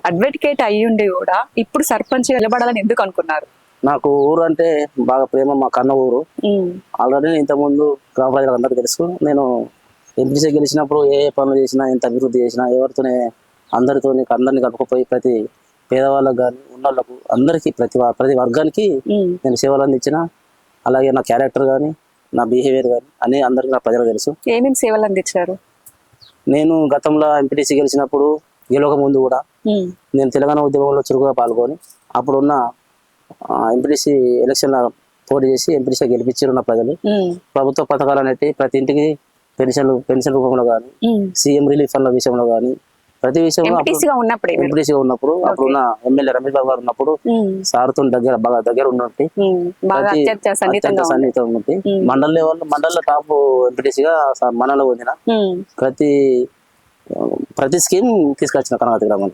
Advocate అయ్యుండి కూడా ఇప్పుడు సర్పంచ్ నిలబడాలని ఎందుకు అనుకున్నారు? నాకు ఊరు అంటే బాగా ప్రేమ, మా కన్న ఊరు. ఆల్రెడీ ఇంతకుముందు గ్రామ ప్రజలకు అందరికీ తెలుసు. నేను ఎంపీసీ గెలిచినప్పుడు ఏ పనులు చేసినా, ఎంత అభివృద్ధి చేసినా, ఎవరితోనే అందరిని కలుపుకుపోయి ప్రతి పేదవాళ్ళకు కానీ ఉన్నోళ్ళకు అందరికీ ప్రతి వర్గానికి నేను సేవలు అందించిన. అలాగే నా క్యారెక్టర్ కానీ, నా బిహేవియర్ కానీ అన్ని అందరికీ నా ప్రజలకు తెలుసు. ఏమేమి సేవలు అందించారు? నేను గతంలో ఎంపీటీసీ గెలిచినప్పుడు గెలవక ముందు కూడా నేను తెలంగాణ ఉద్యమంలో చురుకుగా పాల్గొని అప్పుడున్న ఎంపీటీసీ ఎలక్షన్ పోటీ చేసి ఎంపీటీసీ గెలిపించారు నా ప్రజలు. ప్రభుత్వ పథకాలు అనేవి ప్రతి ఇంటికి పెన్షన్ రూపంలో కానీ, సీఎం రిలీఫ్ ఫండ్ల విషయంలో కానీ, ప్రతి విషయంలో ఎంపీటీసీగా ఉన్నప్పుడు అప్పుడున్న ఎమ్మెల్యే రమేష్ బాబు గారు ఉన్నప్పుడు సార్తో బాగా దగ్గర ఉన్నట్టు సన్నిహితం ఉన్నట్టు మండల టాప్ ఎంపీటీసీగా మనలో పొందిన ప్రతి స్కీమ్ తీసుకొచ్చిన కనగతి గ్రామం.